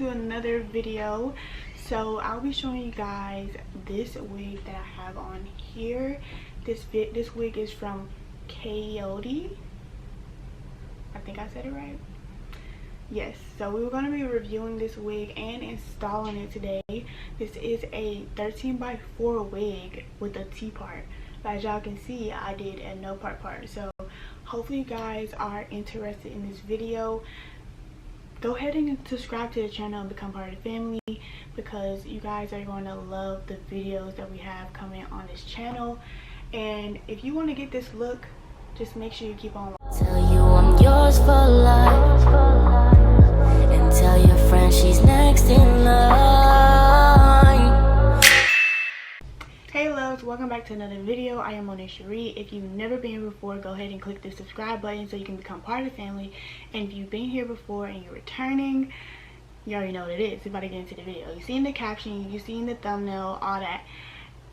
to another video. So I'll be showing you guys this wig that I have on here. This wig is from KADOYEE. I think I said it right. Yes, so we were going to be reviewing this wig and installing it today. This is a 13x4 wig with a T-part. As y'all can see, I did a no part. So hopefully you guys are interested in this video. Go ahead and subscribe to the channel and become part of the family, because you guys are going to love the videos that we have coming on this channel. And if you want to get this look, just make sure you keep on. Tell you I'm yours for life, and tell your friend she's next in line. Hey loves, welcome back to another video. I am Moena Sharee. If you've never been here before, go ahead and click the subscribe button so you can become part of the family. And if you've been here before and you're returning, you already know what it is. We're about to get into the video. You've seen the caption, you've seen the thumbnail, all that.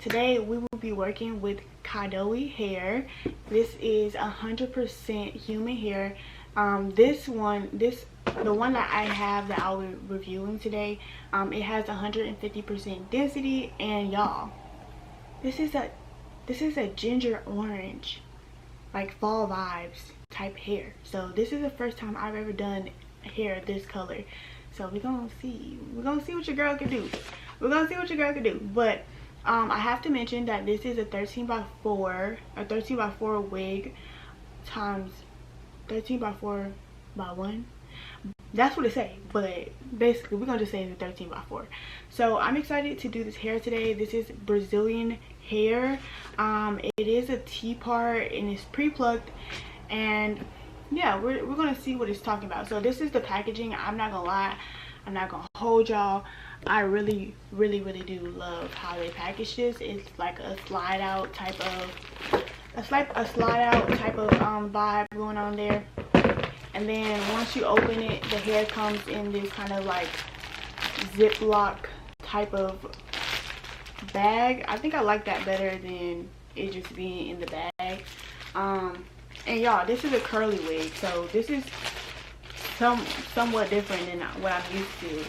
Today we will be working with KADOYEE hair. This is 100% human hair. The one that I have that I'll be reviewing today, it has 150% density, and y'all, this is a ginger orange, like fall vibes type hair. So this is the first time I've ever done hair this color. So we're gonna see what your girl can do. But I have to mention that this is a 13x4 wig times 13x4 by 1. That's what it say, but basically we're gonna just say it's a 13x4. So I'm excited to do this hair today. This is Brazilian hair. It is a T-part and it's pre-plucked, and yeah, we're gonna see what it's talking about. So this is the packaging. I'm not gonna lie, I'm not gonna hold y'all. I really do love how they package this. It's like a slide out type of vibe going on there. And then once you open it, the hair comes in this kind of like Ziploc type of bag. I think I like that better than it just being in the bag. And y'all, this is a curly wig, so this is somewhat different than what I'm used to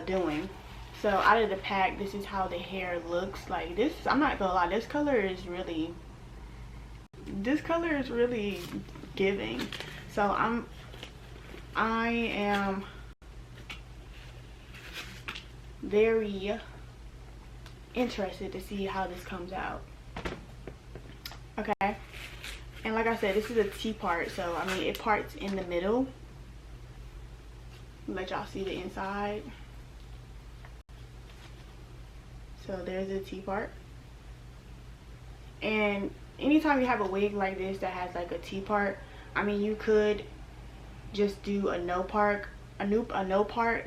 doing. So out of the pack, this is how the hair looks like. This, I'm not gonna lie, this color is really giving. So I am very interested to see how this comes out. Okay, and like I said, this is a T-part, so I mean it parts in the middle. Let y'all see the inside. So there's a T-part. And anytime you have a wig like this that has like a T-part, I mean, you could just do a no part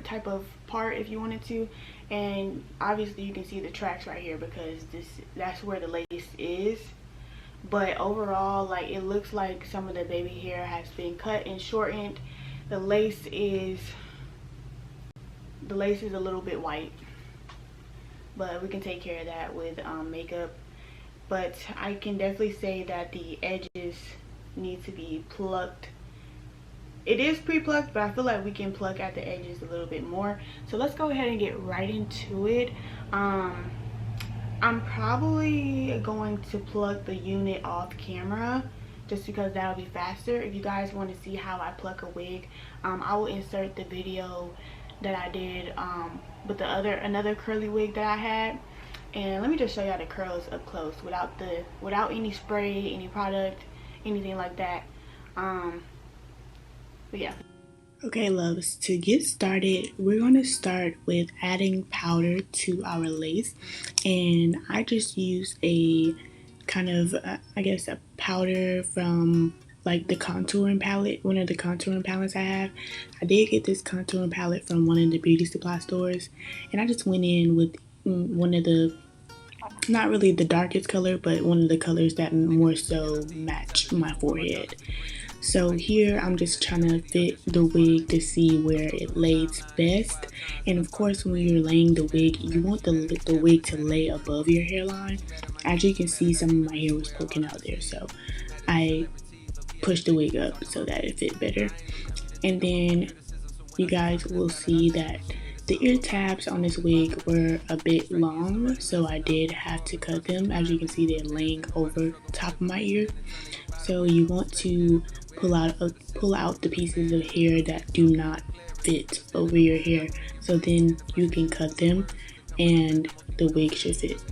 type of part if you wanted to. And obviously you can see the tracks right here because that's where the lace is. But overall, like, it looks like some of the baby hair has been cut and shortened. The lace is a little bit white, but we can take care of that with makeup. But I can definitely say that the edges need to be plucked. It is pre-plucked, but I feel like we can pluck at the edges a little bit more. So let's go ahead and get right into it. I'm probably going to plug the unit off camera just because that'll be faster. If you guys want to see how I pluck a wig, I will insert the video that I did with another curly wig that I had. And let me just show y'all the curls up close without any spray, any product, anything like that. But yeah. Okay loves, to get started, we're going to start with adding powder to our lace. And I just used a kind of I guess a powder from like the contouring palette, one of the contouring palettes I have. I did get this contouring palette from one of the beauty supply stores, and I just went in with one of the, not really the darkest color, but one of the colors that more so match my forehead. So here I'm just trying to fit the wig to see where it lays best. And of course, when you're laying the wig, you want the wig to lay above your hairline. As you can see, some of my hair was poking out there, so I pushed the wig up so that it fit better. And then you guys will see that the ear tabs on this wig were a bit long, so I did have to cut them. As you can see, they're laying over top of my ear. So you want to pull out the pieces of hair that do not fit over your hair, so then you can cut them and the wig should fit.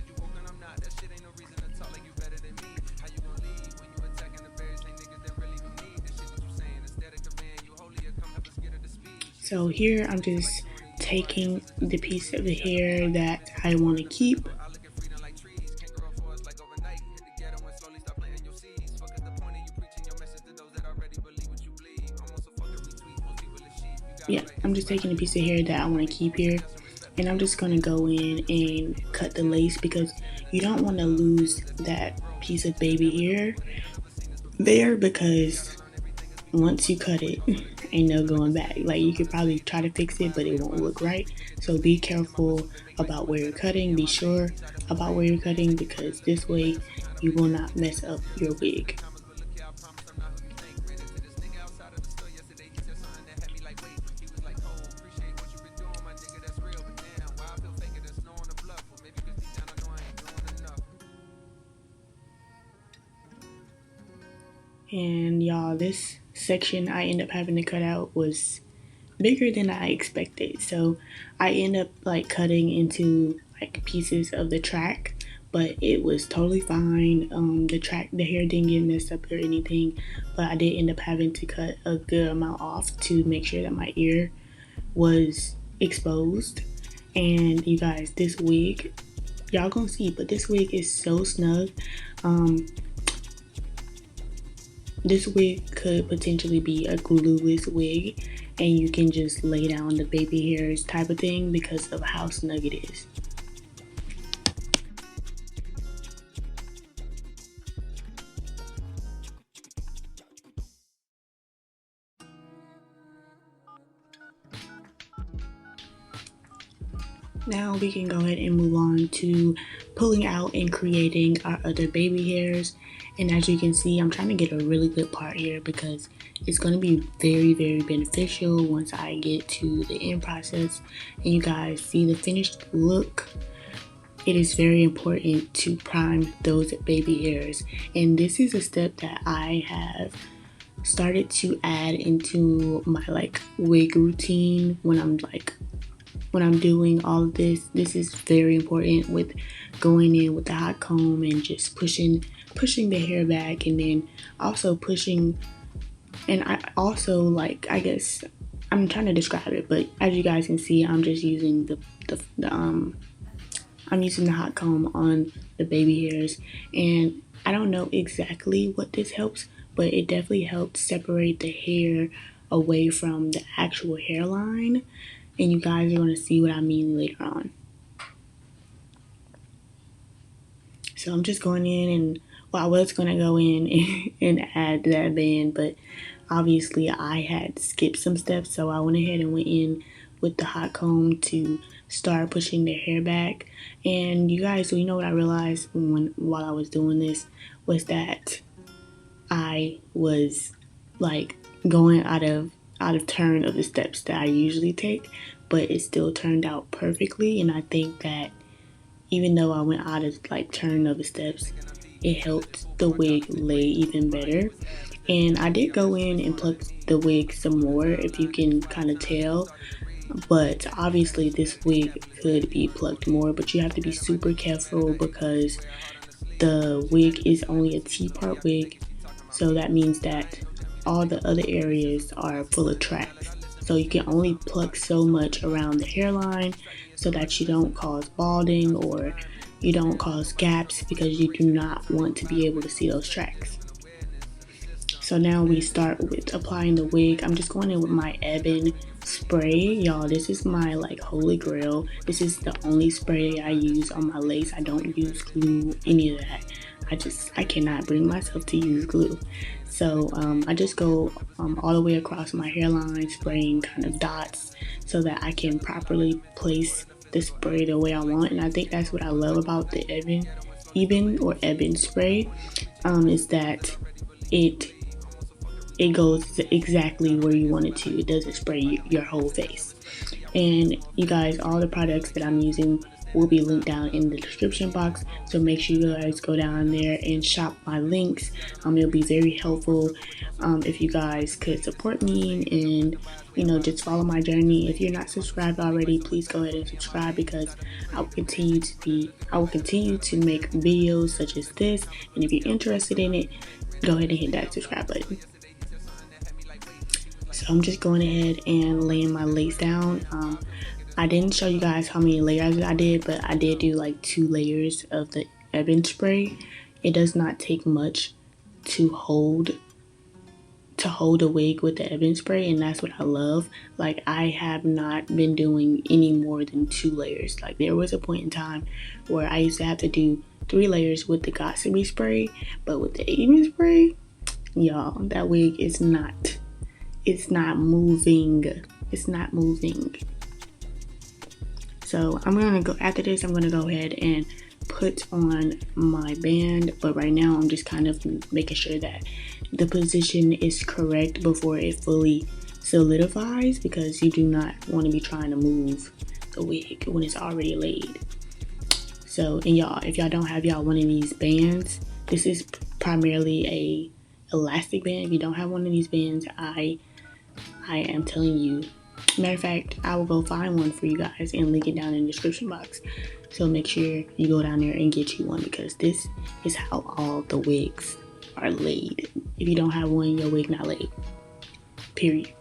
So here I'm just taking the piece of the hair that I want to keep. Yeah, I'm just taking a piece of hair that I want to keep here, and I'm just going to go in and cut the lace because you don't want to lose that piece of baby hair there, because once you cut it, ain't no going back. Like, you could probably try to fix it, but it won't look right. So be careful about where you're cutting. Be sure about where you're cutting, because this way you will not mess up your wig. And y'all, this section I end up having to cut out was bigger than I expected. So I end up like cutting into like pieces of the track, but it was totally fine. The hair didn't get messed up or anything, but I did end up having to cut a good amount off to make sure that my ear was exposed. And you guys, this wig, y'all gonna see, but this wig is so snug. This wig could potentially be a glueless wig, and you can just lay down the baby hairs type of thing because of how snug it is. Now we can go ahead and move on to pulling out and creating our other baby hairs. And as you can see, I'm trying to get a really good part here because it's going to be very, very beneficial once I get to the end process and you guys see the finished look. It is very important to prime those baby hairs, and this is a step that I have started to add into my like wig routine when I'm doing all of this. This is very important with going in with the hot comb and just pushing the hair back, and then also pushing, and I also like, I guess I'm trying to describe it, but as you guys can see, I'm just using I'm using the hot comb on the baby hairs, and I don't know exactly what this helps, but it definitely helps separate the hair away from the actual hairline, and you guys are going to see what I mean later on. So I'm just going in, and well, I was going to go in and add that band, but obviously I had skipped some steps, so I went ahead and went in with the hot comb to start pushing their hair back. And you guys, so you know what I realized while I was doing this was that I was like going out of turn of the steps that I usually take, but it still turned out perfectly. And I think that even though I went out of like turn of the steps, it helped the wig lay even better. And I did go in and pluck the wig some more, if you can kind of tell, but obviously this wig could be plucked more, but you have to be super careful because the wig is only a T-part wig, so that means that all the other areas are full of tracks. So you can only pluck so much around the hairline so that you don't cause balding or you don't cause gaps, because you do not want to be able to see those tracks. So now we start with applying the wig. I'm just going in with my Ebin spray. Y'all, this is my like holy grail. This is the only spray I use on my lace. I don't use glue, any of that. I cannot bring myself to use glue. So I just go all the way across my hairline, spraying kind of dots so that I can properly place the spray the way I want. And I think that's what I love about the Ebin spray, is that it it goes exactly where you want it to. It doesn't spray your whole face. And you guys, all the products that I'm using will be linked down in the description box, so make sure you guys go down there and shop my links. It'll be very helpful if you guys could support me and just follow my journey. If you're not subscribed already, please go ahead and subscribe, because I will continue to make videos such as this. And if you're interested in it, go ahead and hit that subscribe button. So I'm just going ahead and laying my lace down. I didn't show you guys how many layers I did, but I did do like 2 layers of the Ebin spray. It does not take much to hold a wig with the Ebin spray, and that's what I love. Like, I have not been doing any more than 2 layers. Like, there was a point in time where I used to have to do 3 layers with the KADOYEE spray, but with the Ebin spray, y'all, that wig is not moving. It's not moving. So after this, I'm gonna go ahead and put on my band, but right now I'm just kind of making sure that the position is correct before it fully solidifies, because you do not want to be trying to move the wig when it's already laid. So, and y'all, if y'all don't have one of these bands, this is primarily a elastic band. If you don't have one of these bands, I am telling you. Matter of fact, I will go find one for you guys and link it down in the description box. So make sure you go down there and get you one, because this is how all the wigs are laid. If you don't have one, your wig not laid. Period.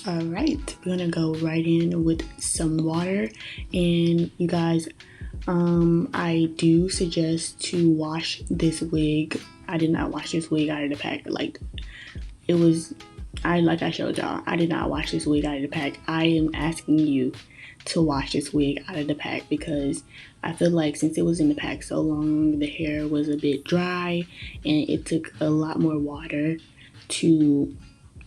Alright, we're gonna go right in with some water. And you guys, I do suggest to wash this wig. I did not wash this wig out of the pack. Like I showed y'all, I did not wash this wig out of the pack. I am asking you to wash this wig out of the pack, because I feel like since it was in the pack so long, the hair was a bit dry, and it took a lot more water to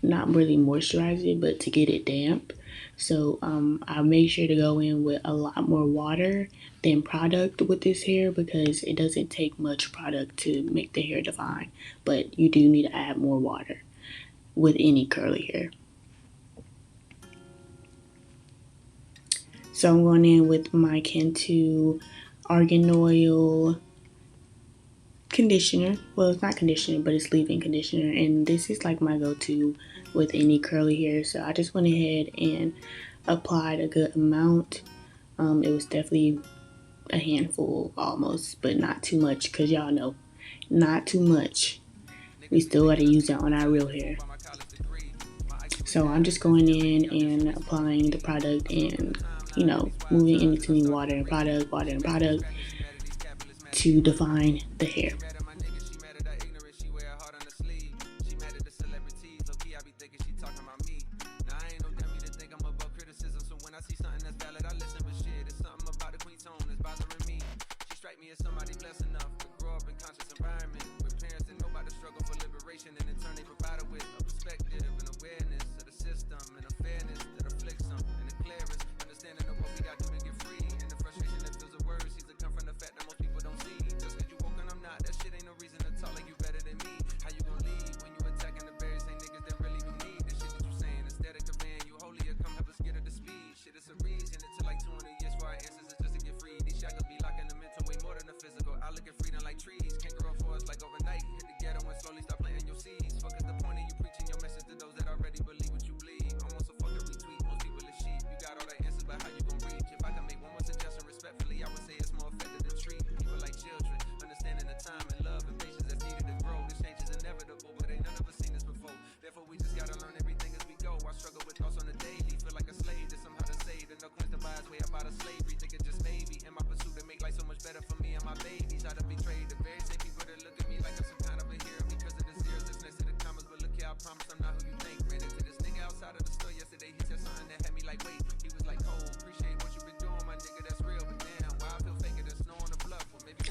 not really moisturize it, but to get it damp. So I make sure to go in with a lot more water than product with this hair, because it doesn't take much product to make the hair define, but you do need to add more water with any curly hair. So I'm going in with my Cantu Argan Oil conditioner. Well, it's not conditioner, but it's leave-in conditioner, and this is like my go-to with any curly hair. So I just went ahead and applied a good amount. It was definitely a handful almost, but not too much, because y'all know, not too much. We still got to use that on our real hair. So I'm just going in and applying the product, and moving in between water and product to define the hair.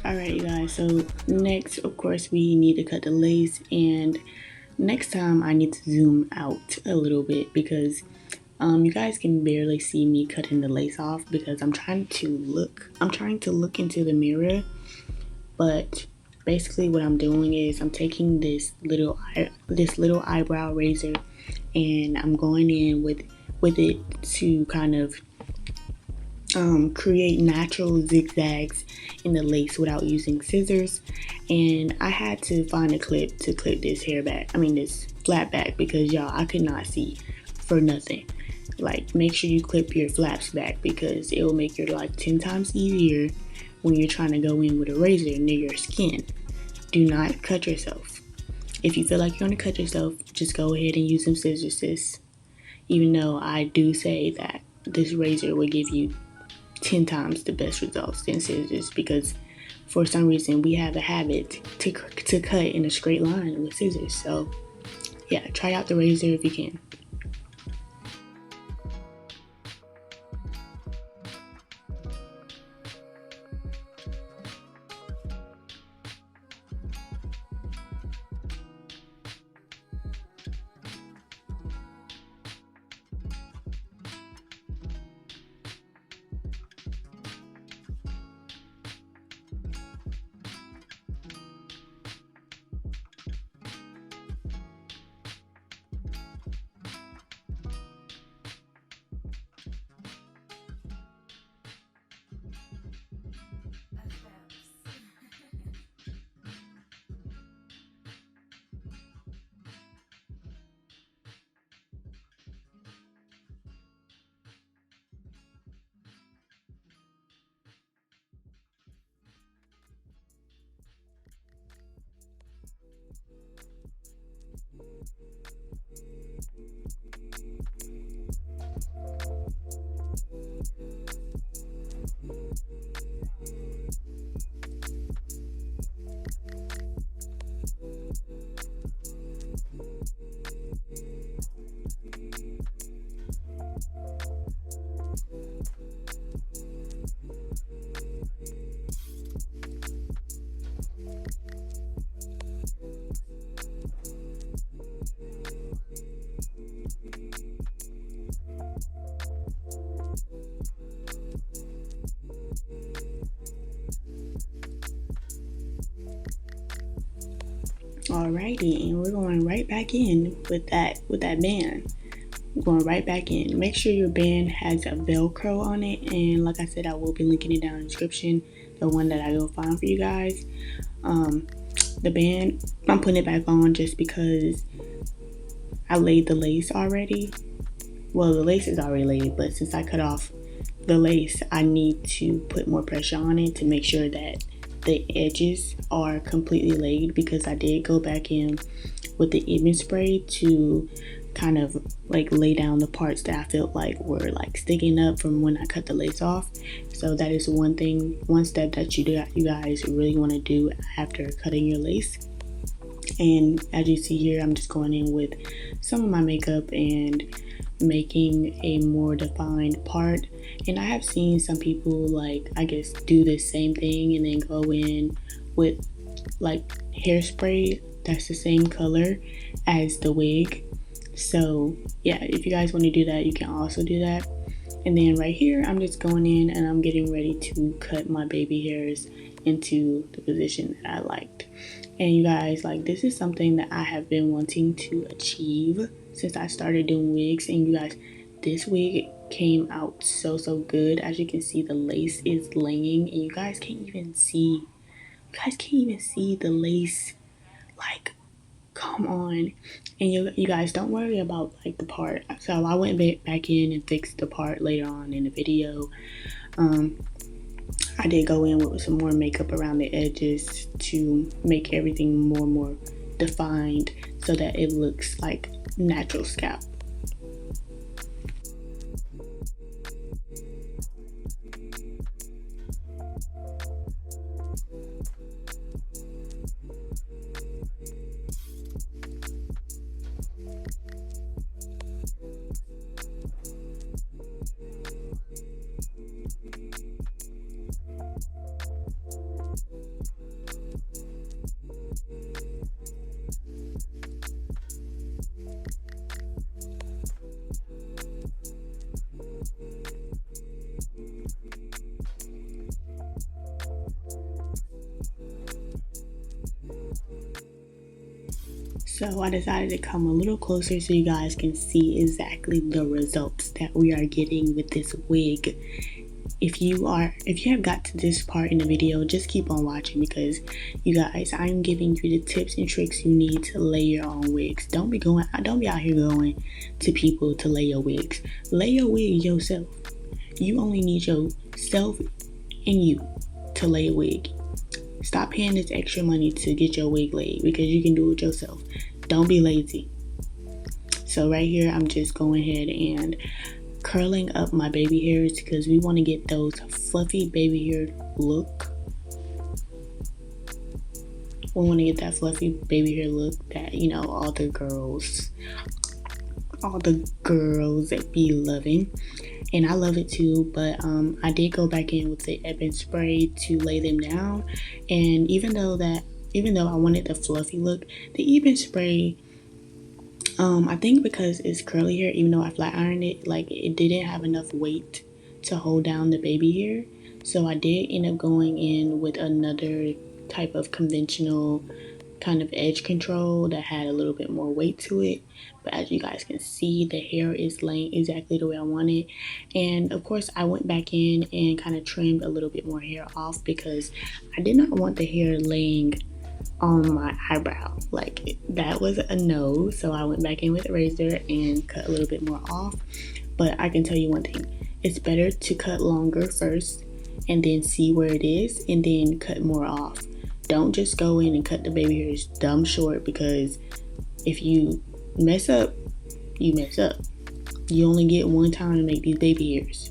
Alright, you guys, so next, of course, we need to cut the lace, and next time I need to zoom out a little bit, because You guys can barely see me cutting the lace off because I'm trying to look into the mirror. But basically what I'm doing is I'm taking this little eyebrow razor, and I'm going in with it to kind of create natural zigzags in the lace without using scissors. And I had to find a clip to clip this hair back, this flat back, because y'all, I could not see for nothing. Like, make sure you clip your flaps back because it will make your life 10 times easier when you're trying to go in with a razor near your skin. Do not cut yourself. If you feel like you're going to cut yourself, just go ahead and use some scissors, sis. Even though I do say that this razor will give you 10 times the best results than scissors, because for some reason we have a habit to cut in a straight line with scissors. So yeah, try out the razor if you can. Alrighty, and we're going right back in with that band. We're going right back in. Make sure your band has a Velcro on it, and like I said, I will be linking it down in the description, the one that I go find for you guys. The band, I'm putting it back on just because I laid the lace already. Well, the lace is already laid, but since I cut off the lace, I need to put more pressure on it to make sure that the edges are completely laid, because I did go back in with the image spray to kind of like lay down the parts that I felt like were like sticking up from when I cut the lace off. So that is one step that you guys really want to do after cutting your lace. And as you see here, I'm just going in with some of my makeup and making a more defined part. And I have seen some people, like, I guess, do the same thing and then go in with like hairspray that's the same color as the wig. So yeah, if you guys want to do that, you can also do that. And then right here, I'm just going in and I'm getting ready to cut my baby hairs into the position that I liked. And you guys, like, this is something that I have been wanting to achieve since I started doing wigs. And you guys, this wig came out so good. As you can see, the lace is laying, and you guys can't even see the lace. Like, come on. And you guys, don't worry about like the part. So I went back in and fixed the part later on in the video. I did go in with some more makeup around the edges to make everything more defined so that it looks like natural scalp. So I decided to come a little closer so you guys can see exactly the results that we are getting with this wig. If you have got to this part in the video, just keep on watching, because you guys, I'm giving you the tips and tricks you need to lay your own wigs. Don't be out here going to people to lay your wigs. Lay your wig yourself. You only need yourself and you to lay a wig. Stop paying this extra money to get your wig laid, because you can do it yourself. Don't be lazy. So right here, I'm just going ahead and curling up my baby hairs, because we want to get those fluffy baby hair look. We want to get that fluffy baby hair look that, you know, all the girls that be loving. And I love it too, but I did go back in with the Ebin spray to lay them down. And even though I wanted the fluffy look, the Ebin spray, I think because it's curly hair, even though I flat ironed it, like, it didn't have enough weight to hold down the baby hair. So I did end up going in with another type of conventional kind of edge control that had a little bit more weight to it. But as you guys can see, the hair is laying exactly the way I want it. And of course, I went back in and kind of trimmed a little bit more hair off, because I did not want the hair laying on my eyebrow. Like, that was a no. So I went back in with a razor and cut a little bit more off. But I can tell you one thing, it's better to cut longer first and then see where it is and then cut more off. Don't just go in and cut the baby hairs dumb short, because if you mess up, you mess up. You only get one time to make these baby hairs.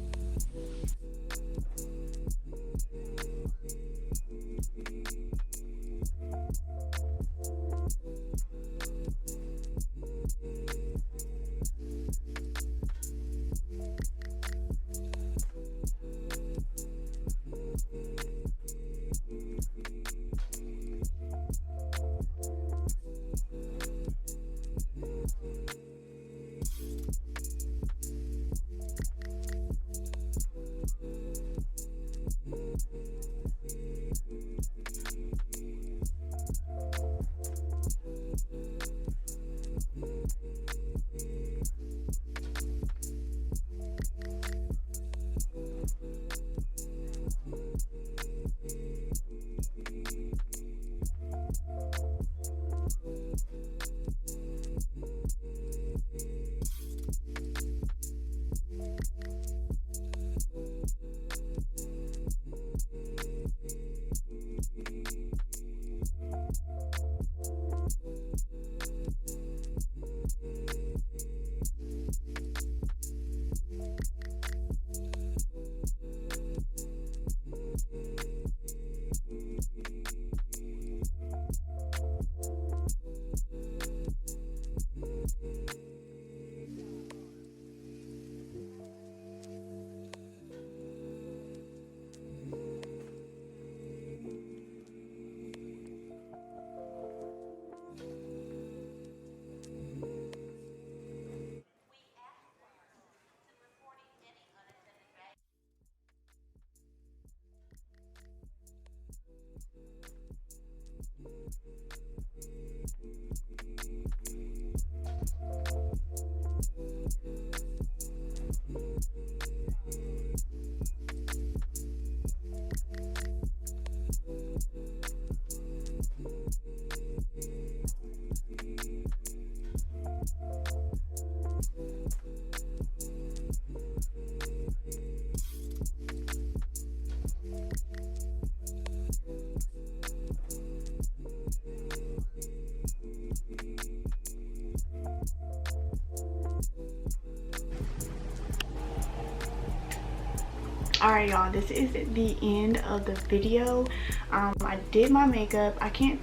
Alright y'all, this is the end of the video. I did my makeup. I'm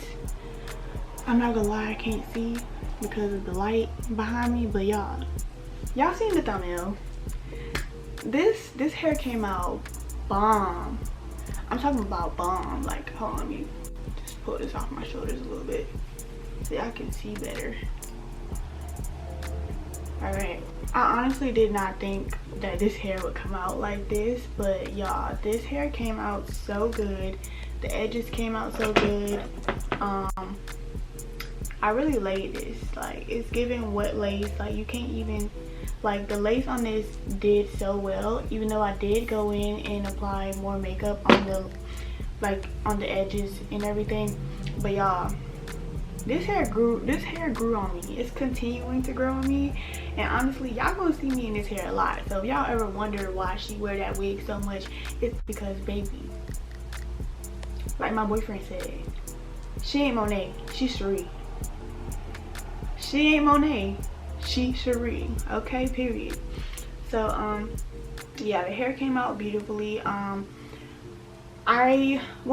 not gonna lie, I can't see because of the light behind me, but y'all seen the thumbnail. This hair came out bomb. I'm talking about bomb. Like, hold on, let me just pull this off my shoulders a little bit so y'all can see better. Alright, I honestly did not think that this hair would come out like this, but y'all, this hair came out so good. The edges came out so good. I really laid this. Like, it's giving wet lace. Like, you can't even, like, the lace on this did so well, even though I did go in and apply more makeup on the, like, on the edges and everything. But y'all, this hair grew on me. It's continuing to grow on me, and honestly, y'all gonna see me in this hair a lot. So if y'all ever wonder why she wear that wig so much, it's because, baby, like my boyfriend said, she ain't Monet, she's Sharee. She ain't Monet, she Sharee. Okay, period. So yeah, the hair came out beautifully. One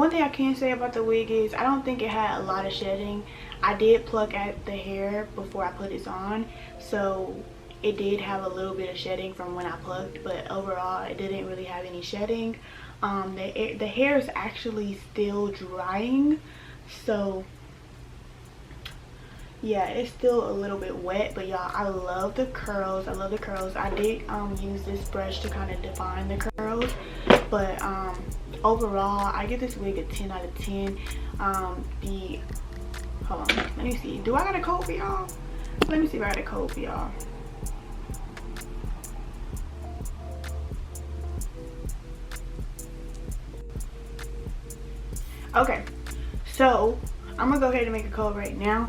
thing I can say about the wig is I don't think it had a lot of shedding. I did pluck at the hair before I put this on, so it did have a little bit of shedding from when I plucked, but overall it didn't really have any shedding. The hair is actually still drying, so yeah, it's still a little bit wet. But y'all, I love the curls. I did use this brush to kind of define the curls, but overall I give this wig a 10 out of 10. Hold on, let me see, do I got a code for y'all? Let me see if I got a code for y'all. Okay, so I'm gonna go ahead and make a code right now.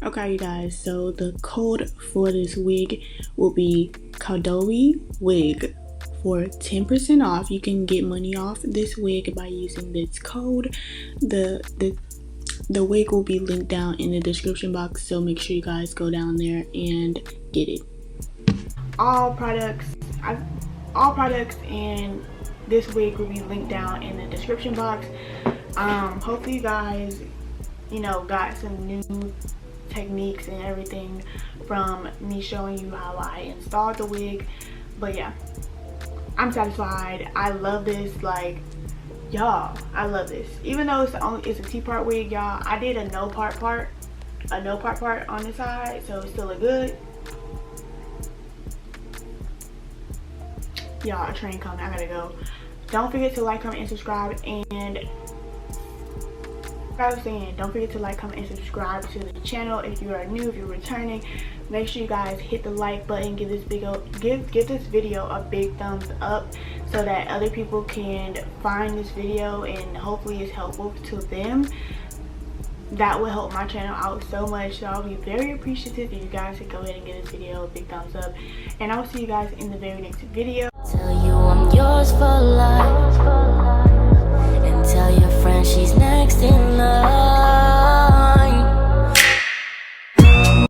Okay, you guys, so the code for this wig will be KADOYEEWIG for 10% off. You can get money off this wig by using this code. The wig will be linked down in the description box, so make sure you guys go down there and get it. All products and this wig will be linked down in the description box. Hopefully you guys, you know, got some new techniques and everything from me showing you how I installed the wig. But yeah, I'm satisfied. I love this. Like, y'all, I love this. Even though it's a T-part wig, y'all, I did a no part part on the side, so it's still a good. Y'all, a train coming, I gotta go. Don't forget to like, comment, and subscribe. And like I was saying, don't forget to like, comment, and subscribe to the channel. If you are new, if you're returning, make sure you guys hit the like button. Give this video a big thumbs up so that other people can find this video and hopefully it's helpful to them. That will help my channel out so much, so I'll be very appreciative if you guys could go ahead and give this video a big thumbs up, and I will see you guys in the very next video. Tell you I'm yours for life, and tell your friend she's next in line.